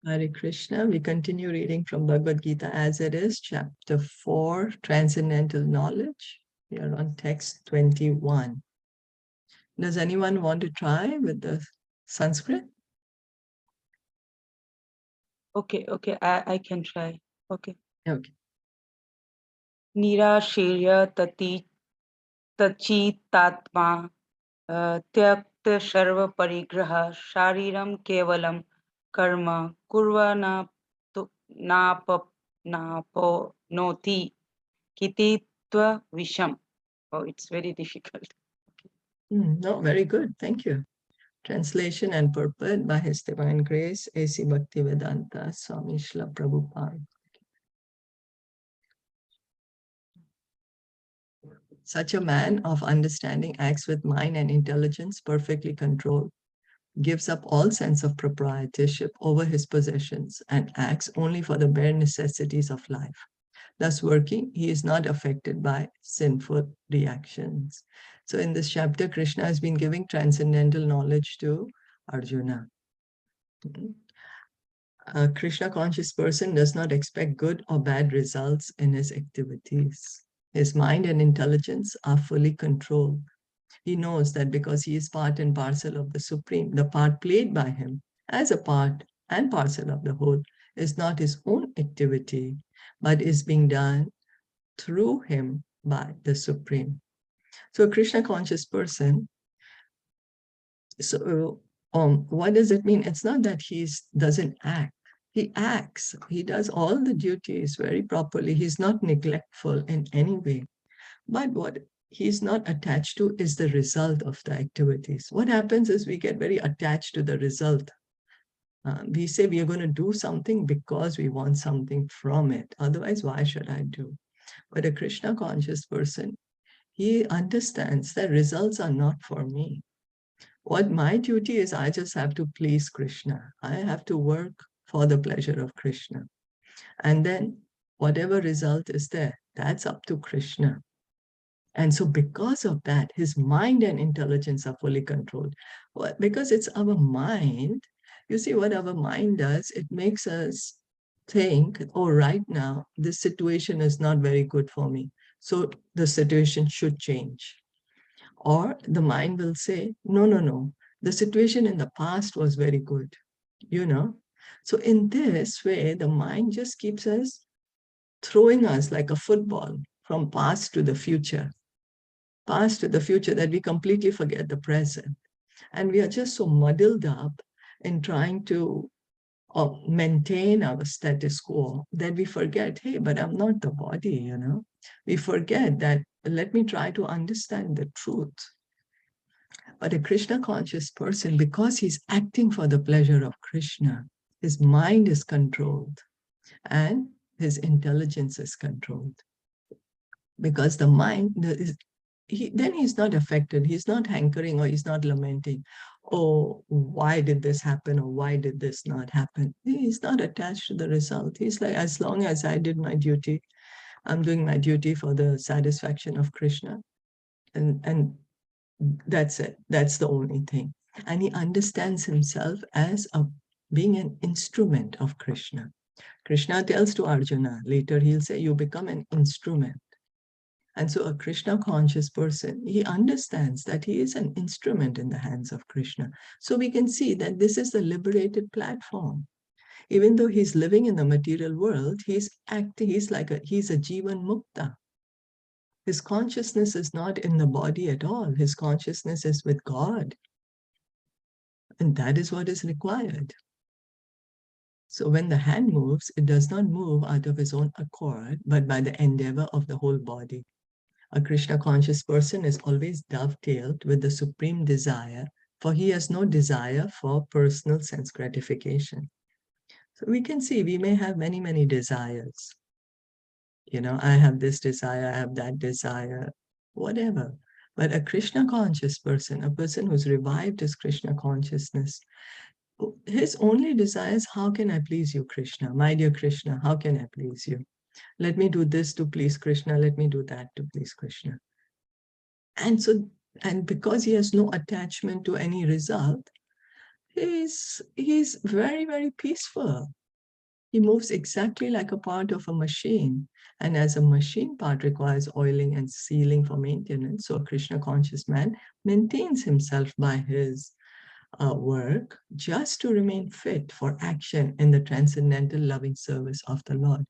Hare Krishna. We continue reading from Bhagavad Gita as it is, chapter 4, Transcendental Knowledge. We are on text 21. Does anyone want to try with the Sanskrit? Okay, I can try. Okay. Okay. Nirashirya tati tachitatma tyakta sarva parigraha shariram kevalam karma kurva napo noti kititva visham. Oh, it's very difficult. No, very good. Thank you. Translation and purport by His Divine Grace, A.C. Bhaktivedanta Swami Srila Prabhupada. Such a man of understanding acts with mind and intelligence perfectly controlled, gives up all sense of proprietorship over his possessions, and acts only for the bare necessities of life. Thus working, he is not affected by sinful reactions. So in this chapter, Krishna has been giving transcendental knowledge to Arjuna. A Krishna conscious person does not expect good or bad results in his activities. His mind and intelligence are fully controlled. He knows that because he is part and parcel of the Supreme, the part played by him as a part and parcel of the whole is not his own activity, but is being done through him by the Supreme. So a Krishna conscious person, what does it mean? It's not that he doesn't act. He acts. He does all the duties very properly. He's not neglectful in any way. But what he's not attached to is the result of the activities. What happens is we get very attached to the result. We say we are going to do something because we want something from it. Otherwise, why should I do? But a Krishna conscious person, he understands that results are not for me. What my duty is, I just have to please Krishna. I have to work for the pleasure of Krishna. And then whatever result is there, that's up to Krishna. And so because of that, his mind and intelligence are fully controlled. Because it's our mind, you see what our mind does, it makes us think, oh, right now, this situation is not very good for me. So the situation should change. Or the mind will say, no, the situation in the past was very good, you know. So in this way, the mind just keeps us throwing us like a football from past to the future that we completely forget the present. And we are just so muddled up in trying to maintain our status quo that we forget, hey, but I'm not the body, you know. We forget that, let me try to understand the truth. But a Krishna conscious person, because he's acting for the pleasure of Krishna, his mind is controlled and his intelligence is controlled. Because the mind is, then he's not affected. He's not hankering or he's not lamenting, oh, why did this happen or why did this not happen? He's not attached to the result. He's like, as long as I did my duty, I'm doing my duty for the satisfaction of Krishna. And that's it. That's the only thing. And he understands himself as being an instrument of Krishna. Krishna tells to Arjuna, later he'll say, you become an instrument. And so a Krishna conscious person, he understands that he is an instrument in the hands of Krishna. So we can see that this is the liberated platform. Even though he's living in the material world, he's acting, he's a Jivan Mukta. His consciousness is not in the body at all. His consciousness is with God. And that is what is required. So when the hand moves, it does not move out of his own accord, but by the endeavor of the whole body. A Krishna conscious person is always dovetailed with the supreme desire, for he has no desire for personal sense gratification. So we can see we may have many, many desires. You know, I have this desire, I have that desire, whatever. But a Krishna conscious person, a person who's revived his Krishna consciousness, his only desire is, how can I please you, Krishna? My dear Krishna, how can I please you? Let me do this to please Krishna. Let me do that to please Krishna. And because he has no attachment to any result, he's very, very peaceful. He moves exactly like a part of a machine. And as a machine part requires oiling and sealing for maintenance, so a Krishna conscious man maintains himself by his work just to remain fit for action in the transcendental loving service of the Lord.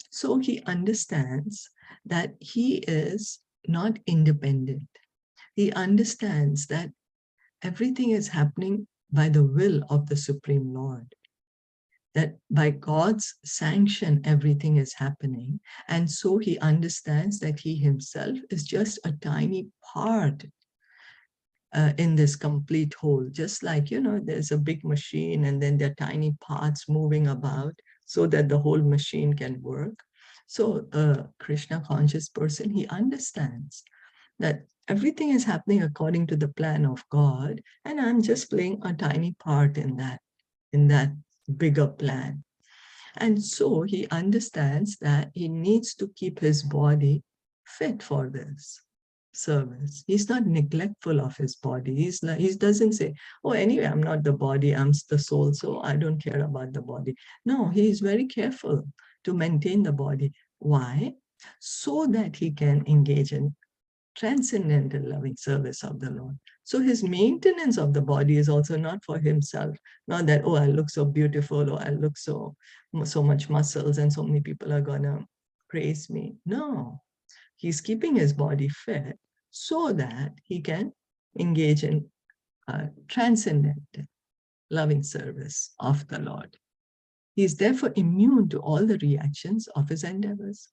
So he understands that he is not independent. He understands that everything is happening by the will of the Supreme Lord, that by God's sanction, everything is happening. And so he understands that he himself is just a tiny part in this complete whole. Just like, there's a big machine and then there are tiny parts moving about so that the whole machine can work. So a Krishna conscious person, he understands that everything is happening according to the plan of God, and I'm just playing a tiny part in that bigger plan. And so he understands that he needs to keep his body fit for this service. He's not neglectful of his body. He doesn't say, oh, anyway, I'm not the body, I'm the soul, so I don't care about the body. No, he's very careful to maintain the body. Why? So that he can engage in transcendental loving service of the Lord. So his maintenance of the body is also not for himself, not that, oh, I look so beautiful, or I look so much muscles and so many people are gonna praise me. No, he's keeping his body fit so that he can engage in transcendental loving service of the Lord. He is therefore immune to all the reactions of his endeavors.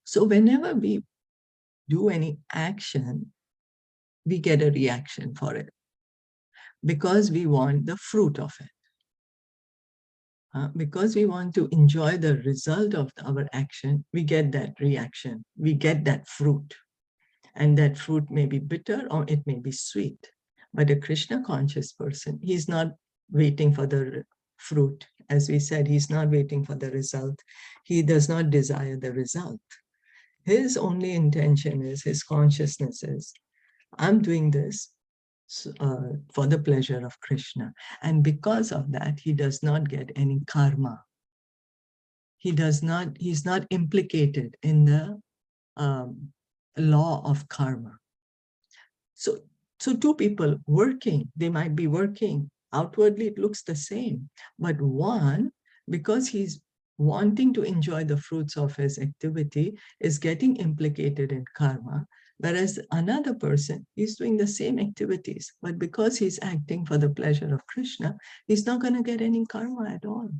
So whenever we do any action, we get a reaction for it because we want the fruit of it. Because we want to enjoy the result of our action, we get that reaction, we get that fruit. And that fruit may be bitter or it may be sweet. But a Krishna conscious person, he's not waiting for the fruit. As we said, he's not waiting for the result. He does not desire the result. His only intention is, his consciousness is, I'm doing this for the pleasure of Krishna. And because of that, he does not get any karma. He's not implicated in the law of karma. So two people working, they might be working. Outwardly, it looks the same. But one, because he's wanting to enjoy the fruits of his activity, is getting implicated in karma. Whereas another person is doing the same activities, but because he's acting for the pleasure of Krishna, he's not going to get any karma at all.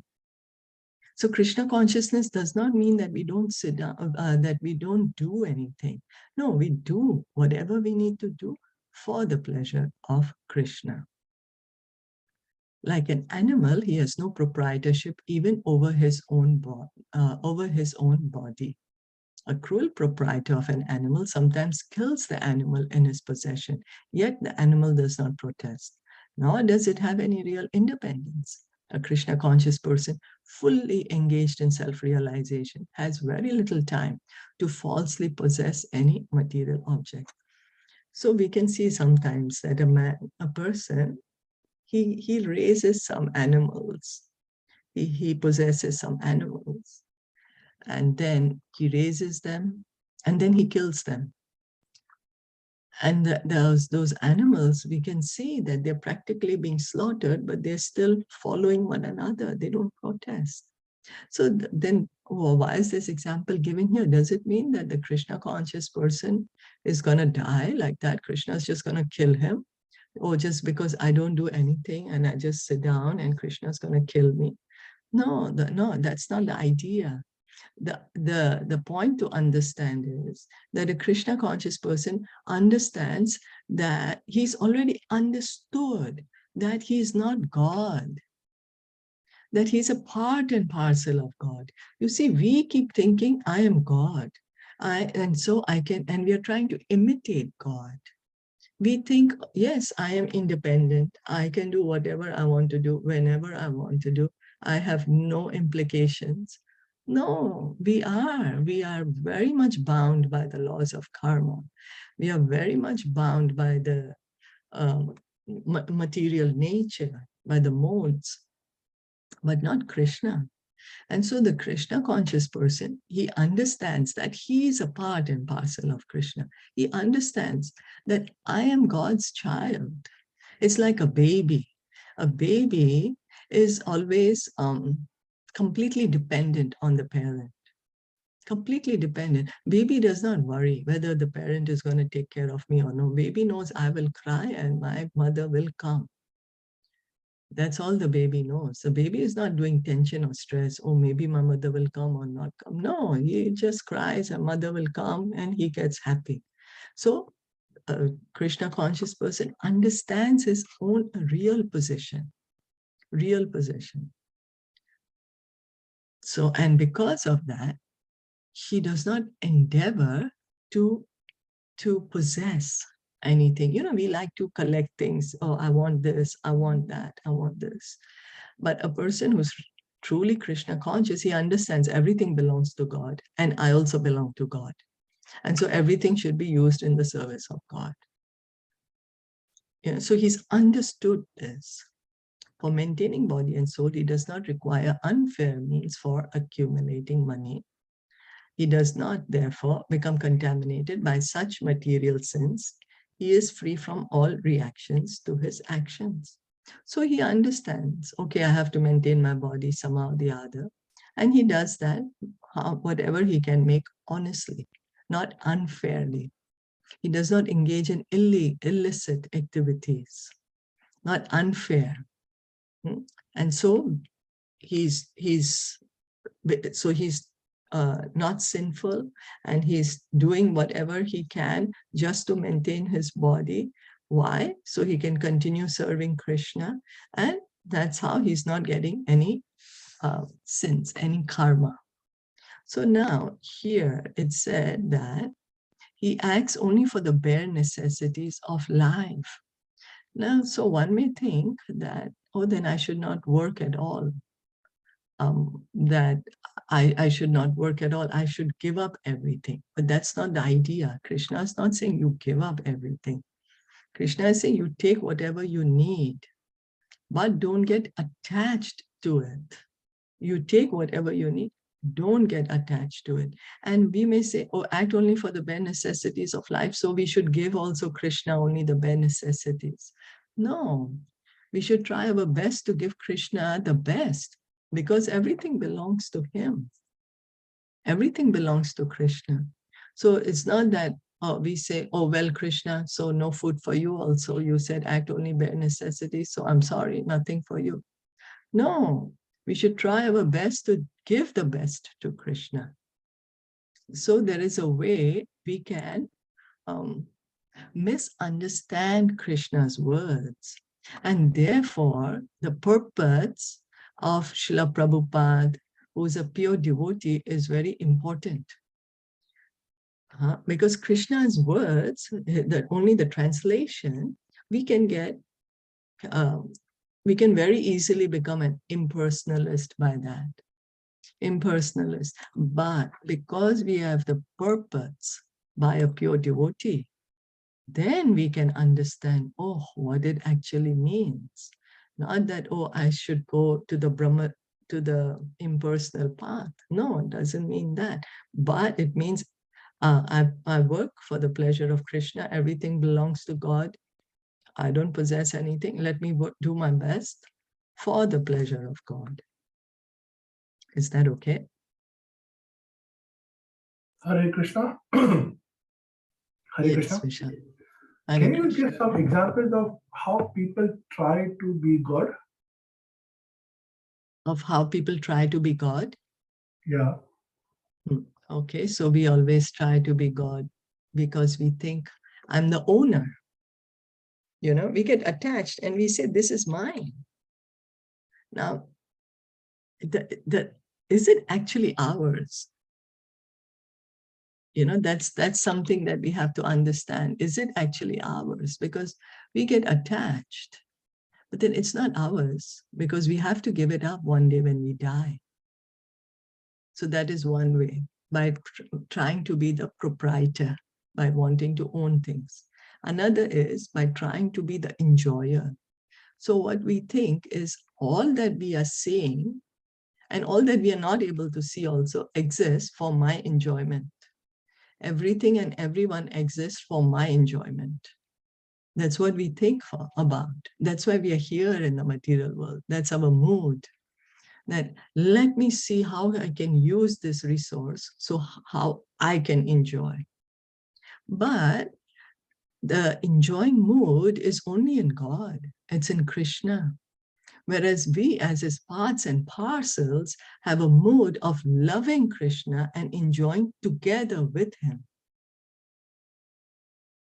So Krishna consciousness does not mean that we don't sit down, that we don't do anything. No, we do whatever we need to do for the pleasure of Krishna. Like an animal, he has no proprietorship even over his own body. A cruel proprietor of an animal sometimes kills the animal in his possession, yet the animal does not protest, nor does it have any real independence. A Krishna conscious person, fully engaged in self-realization, has very little time to falsely possess any material object. So we can see sometimes that a person, he raises some animals, he possesses some animals, and then he raises them, and then he kills them. And those animals, we can see that they're practically being slaughtered, but they're still following one another. They don't protest. So then, why is this example given here? Does it mean that the Krishna conscious person is going to die like that? Krishna is just going to kill him? Or just because I don't do anything and I just sit down and Krishna is going to kill me? No, that's not the idea. The point to understand is that a Krishna conscious person understands that he's already understood that he's not God, that he's a part and parcel of God. You see, we keep thinking, I am God. And so I can, and we are trying to imitate God. We think, yes, I am independent. I can do whatever I want to do, whenever I want to do. I have no implications. No, we are very much bound by the laws of karma. We are very much bound by the material nature, by the modes, but not Krishna. And so the Krishna conscious person, he understands that he is a part and parcel of Krishna. He understands that I am God's child. It's like a baby. A baby is always completely dependent on the parent. Completely dependent. Baby does not worry whether the parent is going to take care of me or no. Baby knows I will cry and my mother will come. That's all the baby knows. The baby is not doing tension or stress. Oh, maybe my mother will come or not come. No, he just cries and mother will come and he gets happy. So a Krishna conscious person understands his own real position. Real position. So, and because of that, he does not endeavor to possess anything. You know, we like to collect things. Oh, I want this, I want that, I want this. But a person who's truly Krishna conscious, he understands everything belongs to God and I also belong to God. And so everything should be used in the service of God. So he's understood this. For maintaining body and soul, he does not require unfair means for accumulating money. He does not, therefore, become contaminated by such material sins. He is free from all reactions to his actions. So he understands, okay, I have to maintain my body somehow or the other. And he does that, whatever he can make honestly, not unfairly. He does not engage in illicit activities, not unfair. And so he's not sinful, and he's doing whatever he can just to maintain his body. Why? So he can continue serving Krishna, and that's how he's not getting any sins, any karma. So now here it said that he acts only for the bare necessities of life. Now, so one may think that, oh, then I should not work at all. That I should not work at all. I should give up everything. But that's not the idea. Krishna is not saying you give up everything. Krishna is saying you take whatever you need, but don't get attached to it. You take whatever you need, don't get attached to it. And we may say, oh, act only for the bare necessities of life, so we should give also Krishna only the bare necessities. No, we should try our best to give Krishna the best, because everything belongs to him. Everything belongs to Krishna. So it's not that we say, oh, well, Krishna, so no food for you also. You said act only bare necessities, so I'm sorry, nothing for you. No, we should try our best to give the best to Krishna. So there is a way we can misunderstand Krishna's words. And therefore, the purpose of Srila Prabhupada, who is a pure devotee, is very important. Because Krishna's words, that only the translation, we can get, we can very easily become an impersonalist by that. Impersonalist. But because we have the purpose by a pure devotee, then we can understand, oh, what it actually means. Not that, oh, I should go to the Brahma, to the impersonal path. No, it doesn't mean that. But it means I work for the pleasure of Krishna. Everything belongs to God. I don't possess anything. Let me do my best for the pleasure of God. Is that okay? Hare Krishna. Hare Yes, Krishna. Vishal. Can you give some examples of how people try to be God? Of how people try to be God? Yeah. Okay, so we always try to be God because we think I'm the owner. You know, we get attached and we say, this is mine. Now, is it actually ours? You know, that's something that we have to understand. Is it actually ours? Because we get attached, but then it's not ours because we have to give it up one day when we die. So that is one way, by trying to be the proprietor, by wanting to own things. Another is by trying to be the enjoyer. So what we think is all that we are seeing and all that we are not able to see also exists for my enjoyment. Everything and everyone exists for my enjoyment. That's what we think about. That's why we are here in the material world. That's our mood. That let me see how I can use this resource, so how I can enjoy. But the enjoying mood is only in God. It's in Krishna. Whereas we as his parts and parcels have a mood of loving Krishna and enjoying together with him.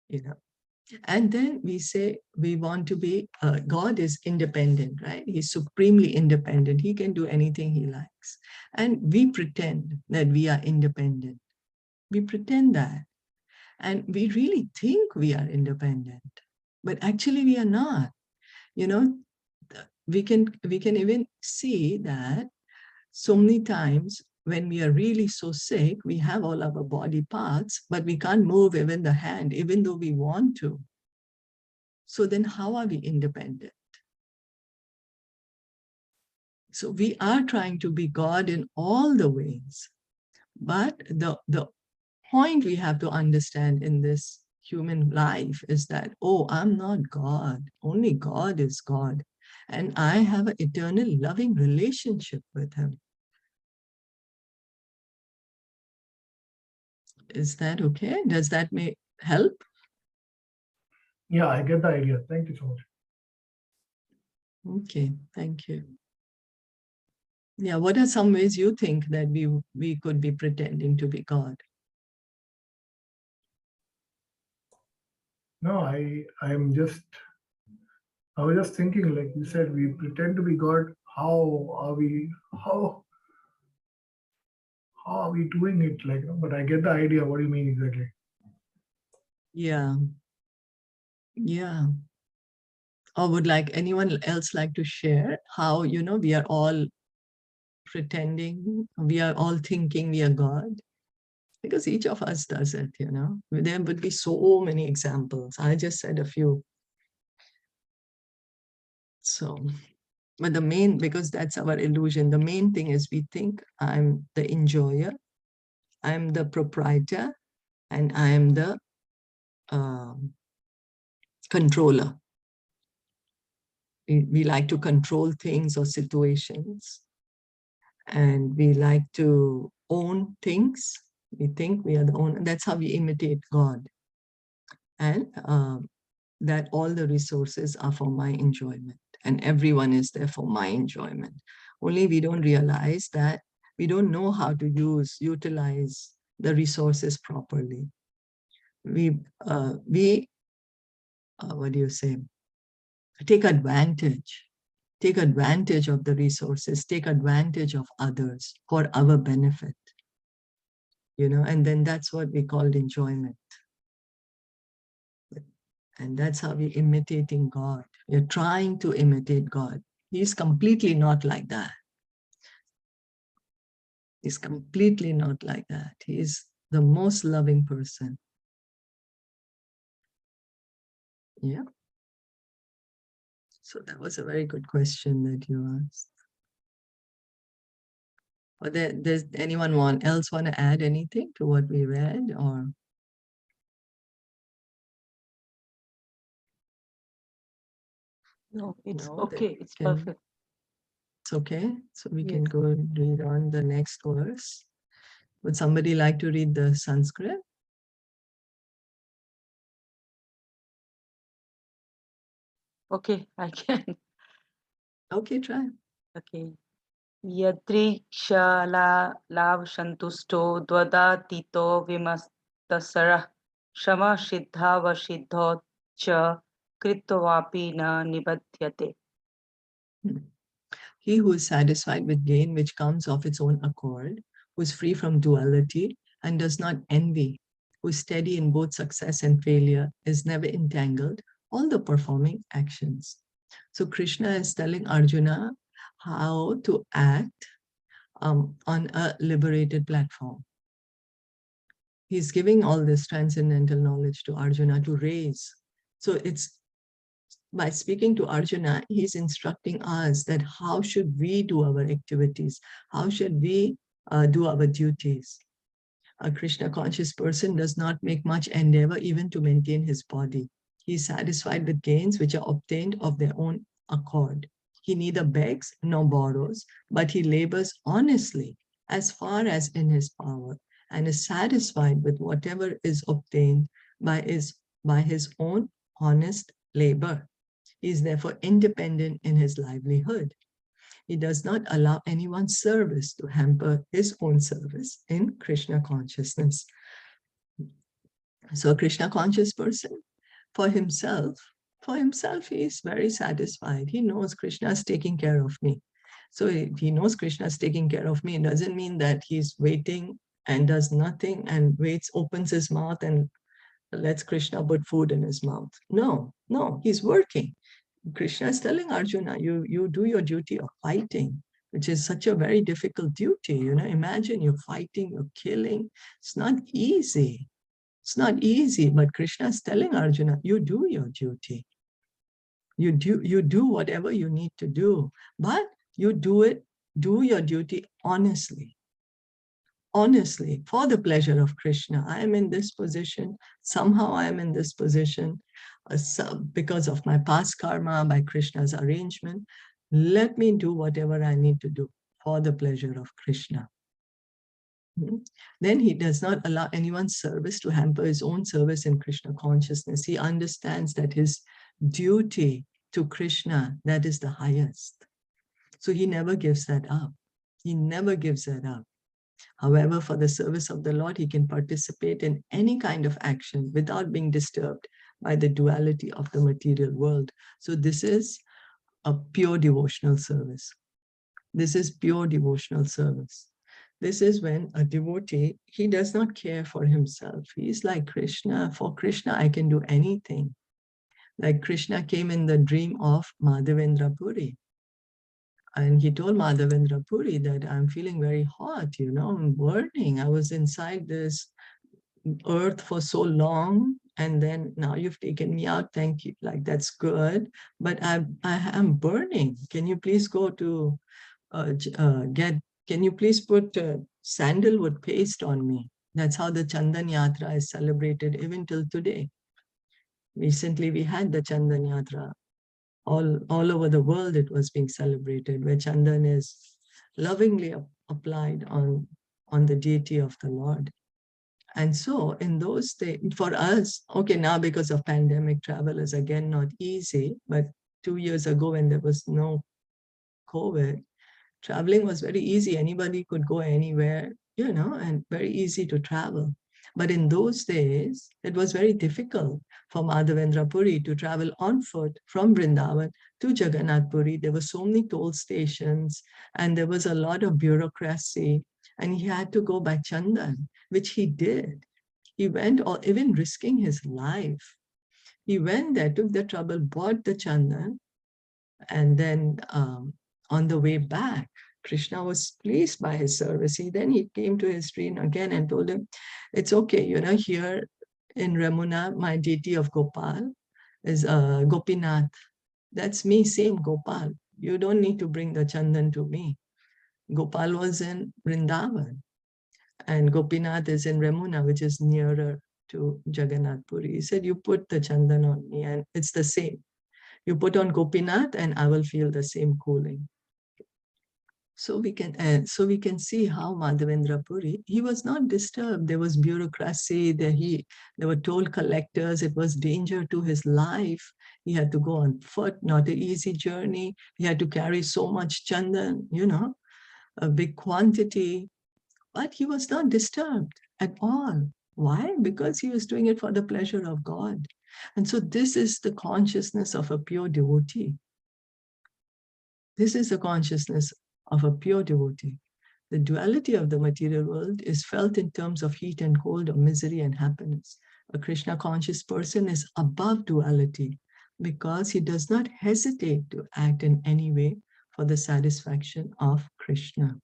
You know, and then we say we want to be, God is independent, right? He's supremely independent. He can do anything he likes. And we pretend that we are independent. We pretend that. And we really think we are independent, but actually we are not. You know, we can even see that so many times when we are really so sick, we have all our body parts, but we can't move even the hand, even though we want to. So then how are we independent? So we are trying to be God in all the ways. But the point we have to understand in this human life is that, oh, I'm not God. Only God is God. And I have an eternal loving relationship with him. Is that okay? Does that help? Yeah, I get the idea. Thank you so much. Okay, thank you. Yeah, what are some ways you think that we could be pretending to be God? No, I was just thinking, like you said, we pretend to be God. How are we doing it? Like, but I get the idea. What do you mean exactly? Yeah. Yeah. Or would anyone else like to share how, we are all pretending, we are all thinking we are God? Because each of us does it, There would be so many examples. I just said a few. So, but because that's our illusion, the main thing is we think I'm the enjoyer, I'm the proprietor, and I am the controller. We like to control things or situations, and we like to own things. We think we are the owner. That's how we imitate God. And that all the resources are for my enjoyment, and everyone is there for my enjoyment. Only we don't realize that we don't know how to utilize the resources properly. What do you say? Take advantage of the resources, take advantage of others for our benefit, and then that's what we called enjoyment. And that's how we're imitating God. We're trying to imitate God. He's completely not like that. He's completely not like that. He is the most loving person. Yeah. So that was a very good question that you asked. Or does anyone else want to add anything to what we read, or? No, it's No, okay. It's perfect. It's okay. So we Yes. can go and read on the next verse. Would somebody like to read the Sanskrit? Okay, I can. Okay, try. Okay. Yadriksha-lav-shantusto dvadatito vimastasarah shama-siddha-vasiddho cha kritvapi na nibadhyate. He who is satisfied with gain which comes of its own accord, who is free from duality and does not envy, who is steady in both success and failure, is never entangled, all the performing actions. So Krishna is telling Arjuna how to act on a liberated platform. He's giving all this transcendental knowledge to Arjuna to raise. So it's by speaking to Arjuna, he's instructing us that how should we do our activities? How should we do our duties? A Krishna conscious person does not make much endeavor even to maintain his body. He is satisfied with gains which are obtained of their own accord. He neither begs nor borrows, but he labors honestly as far as in his power, and is satisfied with whatever is obtained by his own honest labor. He is therefore independent in his livelihood. He does not allow anyone's service to hamper his own service in Krishna consciousness. So a Krishna conscious person, for himself, he is very satisfied. He knows Krishna is taking care of me. So if he knows Krishna is taking care of me, it doesn't mean that he's waiting and does nothing and waits, opens his mouth and lets Krishna put food in his mouth. No, he's working. Krishna is telling Arjuna, you do your duty of fighting, which is such a very difficult duty. Imagine you're fighting, you're killing. It's not easy. It's not easy, but Krishna is telling Arjuna, you do your duty. You do whatever you need to do, but you do your duty honestly. Honestly, for the pleasure of Krishna. I am in this position. Somehow I am in this position because of my past karma, by Krishna's arrangement. Let me do whatever I need to do for the pleasure of Krishna. Then he does not allow anyone's service to hamper his own service in Krishna consciousness. He understands that his duty to Krishna, that is the highest. So he never gives that up. He never gives that up. However, for the service of the Lord, he can participate in any kind of action without being disturbed by the duality of the material world. So this is a pure devotional service. This is pure devotional service. This is when a devotee, he does not care for himself. He's like Krishna. For Krishna, I can do anything. Like Krishna came in the dream of Madhavendra Puri. And he told Madhavendra Puri that I'm feeling very hot, I'm burning. I was inside this earth for so long, and then now you've taken me out. Thank you. Like, that's good. But I am burning. Can you please go to can you please put sandalwood paste on me? That's how the Chandan Yatra is celebrated even till today. Recently, we had the Chandan Yatra. All over the world it was being celebrated, where Chandan is lovingly applied on the deity of the Lord. And so in those days, for us, okay, now because of pandemic, travel is again not easy, but 2 years ago when there was no COVID, traveling was very easy. Anybody could go anywhere, and very easy to travel. But in those days, it was very difficult for Madhavendra Puri to travel on foot from Vrindavan to Jagannath Puri. There were so many toll stations and there was a lot of bureaucracy, and he had to go by Chandan, which he did. He went, or even risking his life. He went there, took the trouble, bought the Chandan, and then on the way back, Krishna was pleased by his service. Then he came to his dream again and told him, it's okay, here in Ramuna, my deity of Gopal is Gopinath. That's me, same Gopal. You don't need to bring the Chandan to me. Gopal was in Vrindavan, and Gopinath is in Ramuna, which is nearer to Jagannath Puri. He said, you put the Chandan on me and it's the same. You put on Gopinath and I will feel the same cooling. So we can see how Madhavendra Puri, he was not disturbed. There was bureaucracy, there were toll collectors. It was danger to his life. He had to go on foot, not an easy journey. He had to carry so much chandan, a big quantity. But he was not disturbed at all. Why? Because he was doing it for the pleasure of God. And so this is the consciousness of a pure devotee. This is the consciousness of a pure devotee. The duality of the material world is felt in terms of heat and cold, or misery and happiness. A Krishna conscious person is above duality because he does not hesitate to act in any way for the satisfaction of Krishna.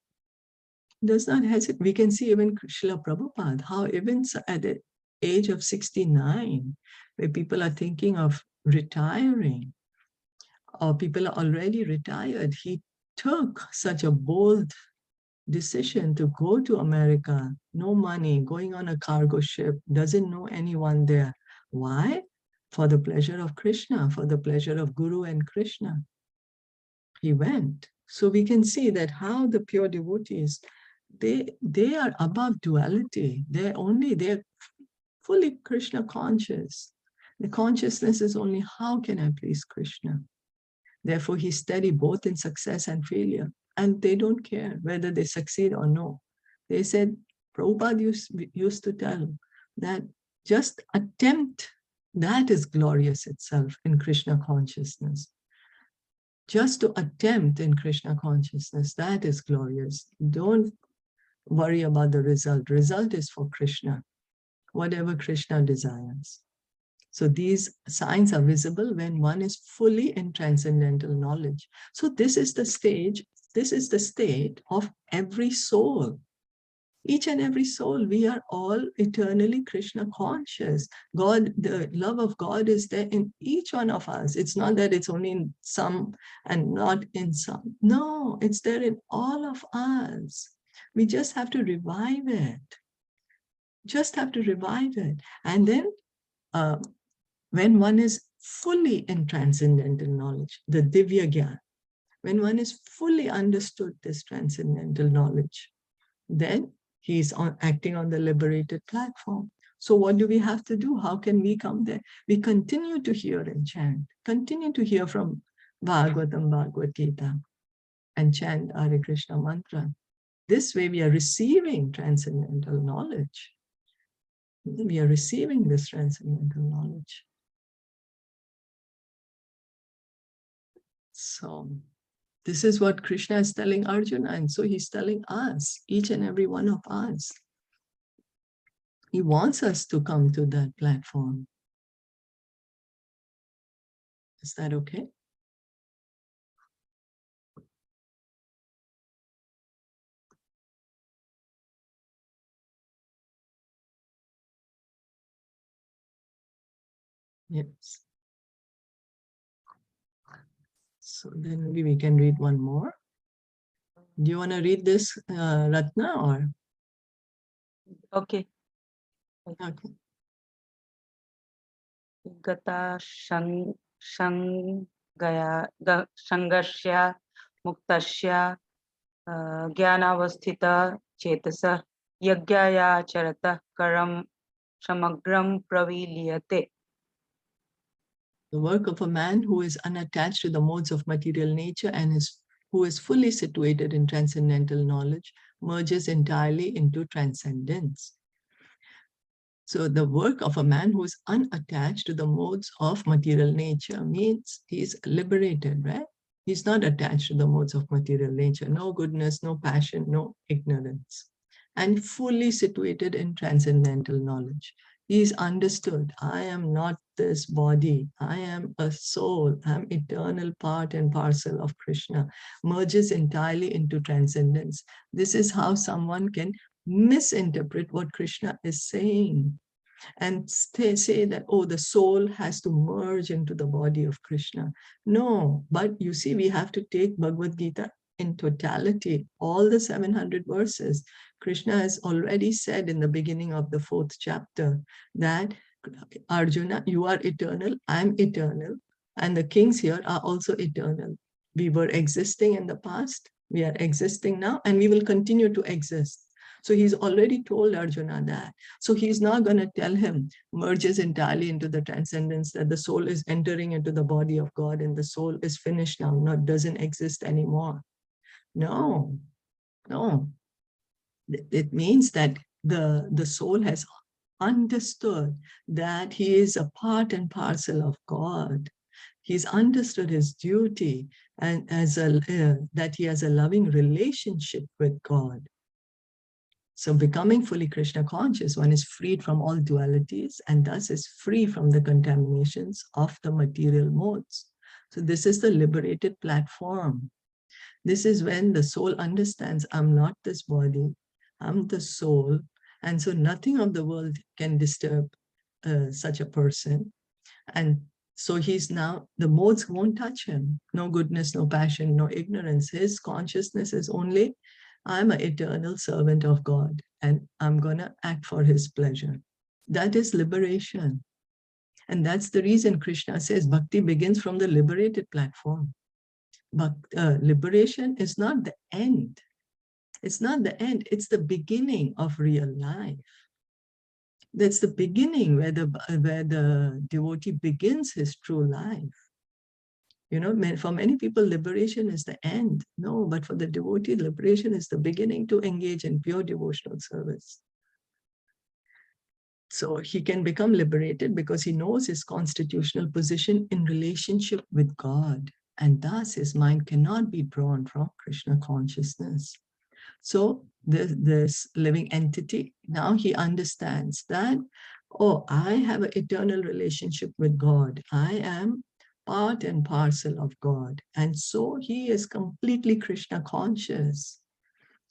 does not hesitate. We can see even Srila Prabhupada, how even at the age of 69, where people are thinking of retiring, or people are already retired, he took such a bold decision to go to America, no money, going on a cargo ship, doesn't know anyone there. Why? For the pleasure of Krishna, for the pleasure of Guru and Krishna. He went. So we can see that how the pure devotees, they are above duality. They're fully Krishna conscious. The consciousness is only how can I please Krishna? Therefore, he's steady both in success and failure. And they don't care whether they succeed or no. They said, Prabhupada used to tell that just attempt, that is glorious itself in Krishna consciousness. Just to attempt in Krishna consciousness, that is glorious. Don't worry about the result. Result is for Krishna, whatever Krishna desires. So these signs are visible when one is fully in transcendental knowledge. So this is the stage, this is the state of every soul. Each and every soul, we are all eternally Krishna conscious. God, the love of God is there in each one of us. It's not that it's only in some and not in some. No, it's there in all of us. We just have to revive it. Just have to revive it. And then when one is fully in transcendental knowledge, the Divya Gyan, when one is fully understood this transcendental knowledge, then he's acting on the liberated platform. So what do we have to do? How can we come there? We continue to hear and chant, continue to hear from Bhagavatam, Bhagavad Gita, and chant Hare Krishna mantra. This way we are receiving transcendental knowledge. We are receiving this transcendental knowledge. So this is what Krishna is telling Arjuna, and so he's telling us, each and every one of us. He wants us to come to that platform. Is that okay? Yes. So then maybe we can read one more. Do you want to read this, Ratna, or? Okay. Okay. Gata Shangasya Muktasya Jnanavasthita Chetasa Yagyaya Charata Karam Samagram Praviliyate. The work of a man who is unattached to the modes of material nature and who is fully situated in transcendental knowledge merges entirely into transcendence. So the work of a man who is unattached to the modes of material nature means he's liberated, right? He's not attached to the modes of material nature, no goodness, no passion, no ignorance, and fully situated in transcendental knowledge. He's understood, I am not this body, I am a soul, I'm eternal part and parcel of Krishna, merges entirely into transcendence. This is how someone can misinterpret what Krishna is saying and say that, oh, the soul has to merge into the body of Krishna. No, but you see, we have to take Bhagavad Gita in totality, all the 700 verses. Krishna has already said in the beginning of the 4th chapter that, Arjuna, you are eternal, I'm eternal, and the kings here are also eternal. We were existing in the past, we are existing now, and we will continue to exist. So he's already told Arjuna that. So he's not going to tell him, merges entirely into the transcendence, that the soul is entering into the body of God and the soul is finished now, not doesn't exist anymore. No, no. It means that the soul has understood that he is a part and parcel of God. He's understood his duty and that he has a loving relationship with God. So becoming fully Krishna conscious, one is freed from all dualities and thus is free from the contaminations of the material modes. So this is the liberated platform. This is when the soul understands, I'm not this body, I'm the soul. And so nothing of the world can disturb such a person. And so he's now, the modes won't touch him. No goodness, no passion, no ignorance. His consciousness is only, I'm an eternal servant of God and I'm going to act for his pleasure. That is liberation. And that's the reason Krishna says bhakti begins from the liberated platform. But liberation is not the end. It's not the end. It's the beginning of real life. That's the beginning where the devotee begins his true life. You know, for many people, liberation is the end. No, but for the devotee, liberation is the beginning to engage in pure devotional service. So he can become liberated because he knows his constitutional position in relationship with God. And thus his mind cannot be drawn from Krishna consciousness. So this living entity, now he understands that, oh, I have an eternal relationship with God. I am part and parcel of God. And so he is completely Krishna conscious.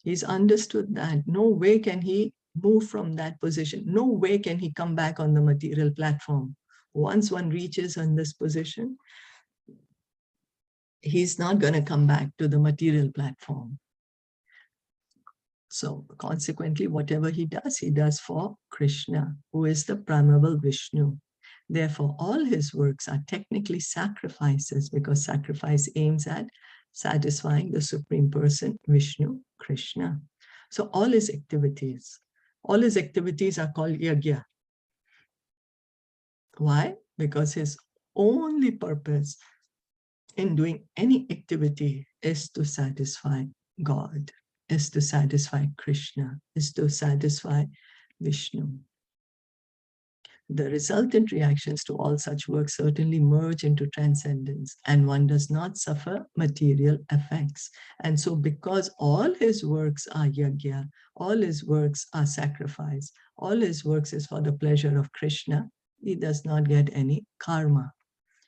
He's understood that no way can he move from that position. No way can he come back on the material platform. Once one reaches on this position, he's not going to come back to the material platform. So consequently, whatever he does for Krishna, who is the primeval Vishnu. Therefore, all his works are technically sacrifices because sacrifice aims at satisfying the Supreme Person, Vishnu, Krishna. So all his activities are called yajna. Why? Because his only purpose in doing any activity is to satisfy God, is to satisfy Krishna, is to satisfy Vishnu. The resultant reactions to all such works certainly merge into transcendence, and one does not suffer material effects. And so because all his works are yajna, all his works are sacrifice, all his works is for the pleasure of Krishna, he does not get any karma.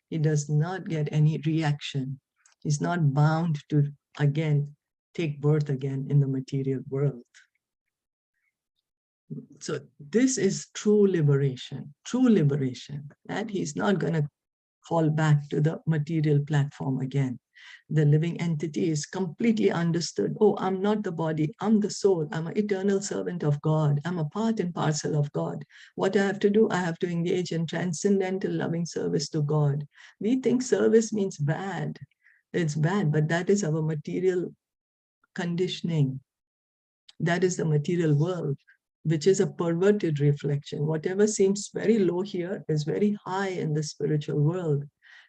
He does not get any reaction. He's not bound to, again, take birth again in the material world. So this is true liberation, that he's not going to fall back to the material platform again. The living entity is completely understood. Oh, I'm not the body, I'm the soul, I'm an eternal servant of God, I'm a part and parcel of God. What I have to do, I have to engage in transcendental loving service to God. We think service means bad. It's bad, but that is our material conditioning. That is the material world, which is a perverted reflection. Whatever seems very low here is very high in the spiritual world.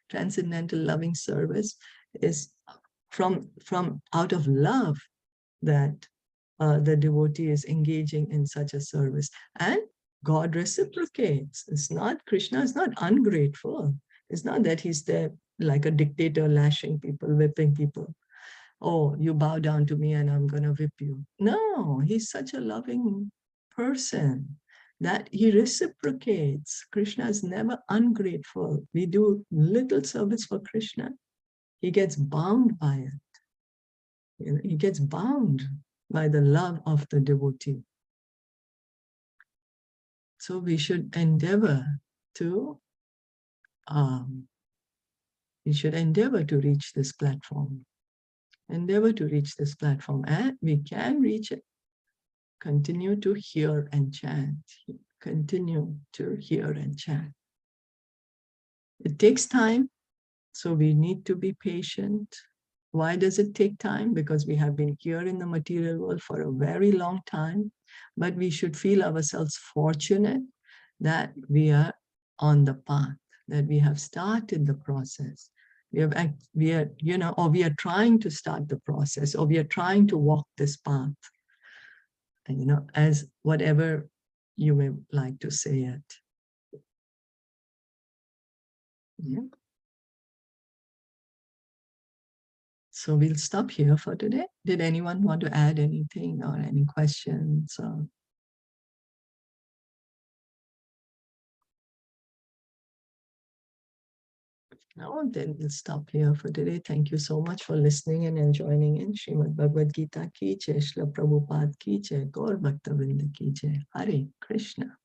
Transcendental loving service is from out of love that the devotee is engaging in such a service. And God reciprocates. It's not, Krishna is not ungrateful. It's not that he's there like a dictator lashing people, whipping people. Oh, you bow down to me and I'm going to whip you. No, he's such a loving person that he reciprocates. Krishna is never ungrateful. We do little service for Krishna. He gets bound by it. You know, he gets bound by the love of the devotee. So we should endeavor to reach this platform. Endeavor to reach this platform, and we can reach it. Continue to hear and chant. Continue to hear and chant. It takes time, so we need to be patient. Why does it take time? Because we have been here in the material world for a very long time, but we should feel ourselves fortunate that we are on the path, that we have started the process. We are trying to start the process, or we are trying to walk this path. And, you know, as whatever you may like to say it. Yeah. So we'll stop here for today. Did anyone want to add anything or any questions? Now, then we'll stop here for today. Thank you so much for listening and joining in. Srimad Bhagavad Gita ki jai, Shila Prabhupada ki jai, Gaur Bhakta Vrinda ki jai. Hare Krishna.